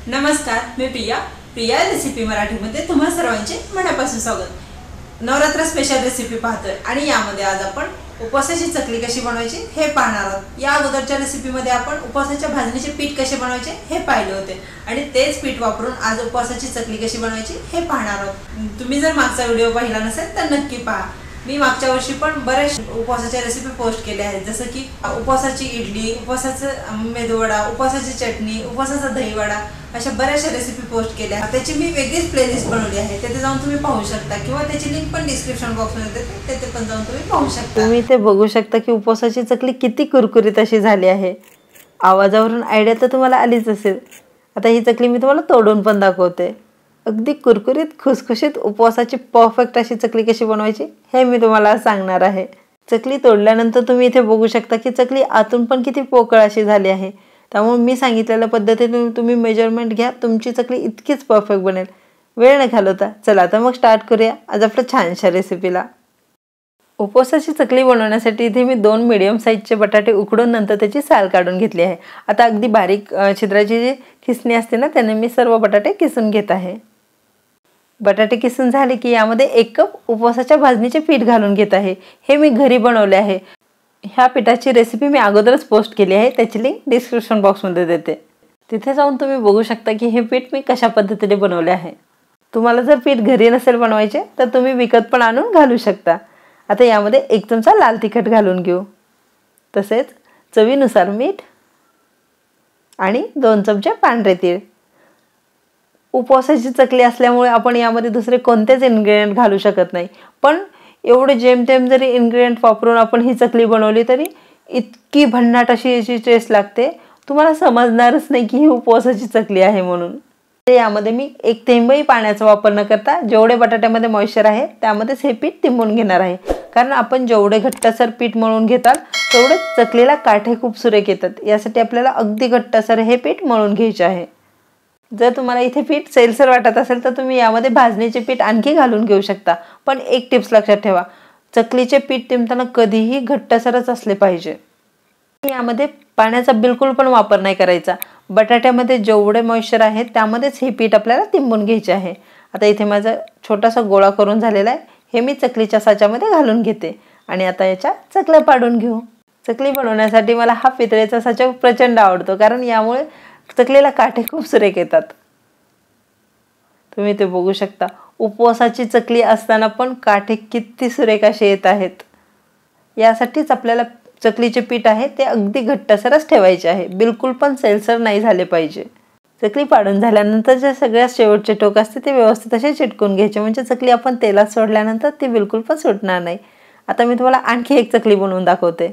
नमस्कार, मी प्रिया रेसिपी मराठीमध्ये तुम्हा सर्वांचे मनापासून स्वागत। नवरात्र स्पेशल रेसिपी पाहतोय आणि यामध्ये आज आपण उपवासाची चकली कशी बनवायची हे पाहणार आहोत। या अगोदरच्या रेसिपीमध्ये आपण उपवासाच्या भाजणीचे पीठ कसे बनवायचे हे पाहिले होते आणि तेच पीठ वापरून आज उपवासाची चकली कशी बनवायची हे पाहणार आहोत। तुम्ही जर मागचा व्हिडिओ पाहिला नसेल तर नक्की पहा। मी मागच्या वर्षी पण बरेच उपवासाच्या रेसिपी पोस्ट केल्या आहेत, जसं की उपवासाची इडली, उपवासाचा मेदूवडा, उपवासाची चटणी, उपवासाचा दहीवडा, अशा बऱ्याचशा रेसिपी पोस्ट केल्या। त्याची मी वेगळीच प्लेलिस्ट बनवली आहे, तिथे जाऊन तुम्ही पाहू शकता किंवा त्याची लिंक पण डिस्क्रिप्शन बॉक्समध्ये देते, तिथे पण जाऊन तुम्ही पाहू शकता। तुम्ही ते बघू शकता की उपवासाची चकली किती कुरकुरीत अशी झाली आहे। आवाजावरून आयडिया तर तुम्हाला आलीच असेल। आता ही चकली मी तुम्हाला तोडून पण दाखवते। अगदी कुरकुरीत खुसखुशीत उपवासाची परफेक्ट अशी चकली कशी बनवायची हे मी तुम्हाला सांगणार आहे। चकली तोडल्यानंतर तुम्ही इथे बघू शकता की चकली आतून पण किती पोकळ अशी झाली आहे। त्यामुळे मी सांगितलेल्या पद्धतीने तुम्ही मेजरमेंट घ्या, तुमची चकली इतकीच परफेक्ट बनेल। वेळ न घालवता चला तर मग स्टार्ट करूया आज आपल्या छानशा रेसिपीला। उपवासाची चकली बनवण्यासाठी इथे मी 2 मीडियम साईजचे बटाटे उकडून नंतर त्याची साल काढून घेतली आहे। आता अगदी बारीक छिद्राची जी खिसणी असते ना, त्याने मी सर्व बटाटे किसून घेत आहे। बटाटे किसून झाले की यामध्ये 1 कप उपवासाच्या भाजणीचे पीठ घालून घेत आहे। हे मी घरी बनवले आहे। ह्या पिठाची रेसिपी मी अगोदरच पोस्ट केली आहे, त्याची लिंक डिस्क्रिप्शन बॉक्समध्ये देते, तिथे जाऊन तुम्ही बघू शकता की हे पीठ मी कशा पद्धतीने बनवले आहे। तुम्हाला जर पीठ घरी नसेल बनवायचे तर तुम्ही विकत पण आणून घालू शकता। आता यामध्ये 1 चमचा लाल तिखट घालून घेऊ, तसेच चवीनुसार मीठ आणि 2 चमचे पांढरे तीळ। उपवासाची चकली असल्यामुळे आपण यामध्ये दुसरे कोणतेच इन्ग्रेडियंट घालू शकत नाही, पण एवढे जेमतेम जरी इन्ग्रेडियंट वापरून आपण ही चकली बनवली तरी इतकी भन्नाट अशी याची टेस्ट लागते, तुम्हाला समजणारच नाही की ही उपवासाची चकली आहे म्हणून। यामध्ये मी 1 थेंबही पाण्याचा वापर न करता जेवढे बटाट्यामध्ये मॉइश्चर आहे त्यामध्येच हे पीठ तिंबून घेणार आहे, कारण आपण जेवढे घट्टसर पीठ मळून घेतात तेवढे चकलीला काठे खूप सुरेख येतात। यासाठी आपल्याला अगदी घट्टसर हे पीठ मळून घ्यायचे आहे। जर तुम्हाला इथे पीठ सैलसर वाटत असेल तर तुम्ही यामध्ये भाजणीचे पीठ आणखी घालून घेऊ शकता, पण एक टिप्स लक्षात ठेवा, चकलीचे पीठ तिंबताना कधीही घट्टसरच असले पाहिजे। यामध्ये पाण्याचा बिलकुल पण वापर नाही करायचा। बटाट्यामध्ये जेवढे मॉइश्चर आहे त्यामध्येच हे पीठ आपल्याला तिंबून घ्यायचे आहे। आता इथे माझा छोटासा गोळा करून झालेला आहे, हे मी चकलीच्या साच्यामध्ये घालून घेते आणि आता याच्या चकल्या पाडून घेऊ। चकली बनवण्यासाठी मला हा पितळेचा साचा प्रचंड आवडतो, कारण यामुळे चकलीला काठे खूप सुरेख येतात। तुम्ही ते बघू शकता, उपवासाची चकली असताना पण काठे किती सुरेख असे येत आहेत। यासाठीच आपल्याला चकलीचे पीठ आहे ते अगदी घट्टसरच ठेवायचे आहे, बिलकुल पण सैलसर नाही झाले पाहिजे। चकली पाडून झाल्यानंतर जे सगळ्यात शेवटचे टोक असते ते व्यवस्थित असे चिटकून घ्यायचे, म्हणजे चकली आपण तेलात सोडल्यानंतर ती बिलकुल पण सुटणार नाही। आता मी तुम्हाला आणखी एक चकली बनवून दाखवते।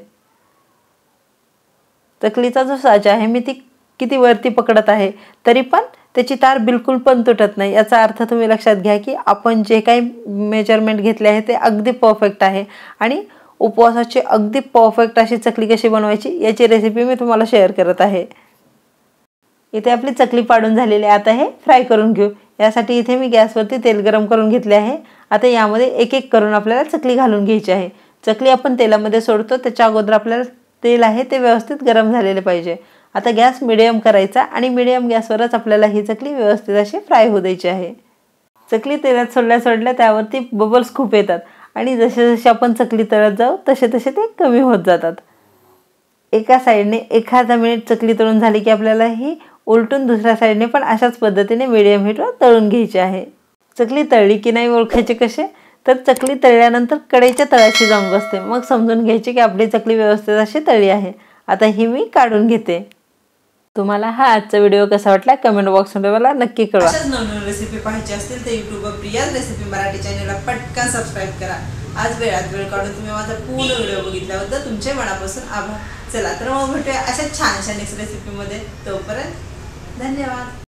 चकलीचा जो साचा आहे मी ती किती वरती पकडत आहे तरी पण त्याची तार बिलकुल पण तुटत नाही। याचा अर्थ तुम्ही लक्षात घ्या की आपण जे काही मेजरमेंट घेतले आहे ते अगदी परफेक्ट आहे आणि उपवासाची अगदी परफेक्ट अशी चकली कशी बनवायची याची रेसिपी मी तुम्हाला शेअर करत आहे। इथे आपली चकली पाडून झालेली आहे, आता हे फ्राय करून घेऊ। यासाठी इथे मी गॅसवरती तेल गरम करून घेतले आहे। आता यामध्ये एक एक करून आपल्याला चकली घालून घ्यायची आहे। चकली आपण तेलामध्ये सोडतो त्याच्या अगोदर आपल्याला तेल आहे ते व्यवस्थित गरम झालेले पाहिजे। आता गॅस मिडियम करायचा आणि मिडियम गॅसवरच आपल्याला ही चकली व्यवस्थित अशी फ्राय होऊ द्यायची आहे। चकली तेलात सोडल्या त्यावरती बबल्स खूप येतात आणि जसे जसे आपण चकली तळत जाऊ तसे तसे ते कमी होत जातात। एका साईडने 1 मिनिट चकली तळून झाली की आपल्याला ही उलटून दुसऱ्या साईडने पण अशाच पद्धतीने मिडियम हीटवर तळून घ्यायची आहे। चकली तळली की नाही ओळखायचे कसे, तर चकली तळल्यानंतर कढईच्या तळाशी जाऊन बसते, मग समजून घ्यायचे की आपली चकली व्यवस्थित अशी तळली आहे। आता ही मी काढून घेते। तुम्हाला हा आजचा व्हिडिओ कसा वाटला कमेंट बॉक्समध्ये मला नक्की कळवा। अशाच नवनवीन रेसिपी पाहायची असतील तर यूट्यूबवर प्रिया रेसिपी मराठी चॅनलला पटकन सबस्क्राईब करा। आज वेळात वेळ काढून तुम्ही माझा पूर्ण व्हिडिओ बघितल्याबद्दल तुमचे मनापासून आभार। चला तर मग भेटूया अशा छानशा नेक्स्ट रेसिपीमध्ये, तोपर्यंत धन्यवाद।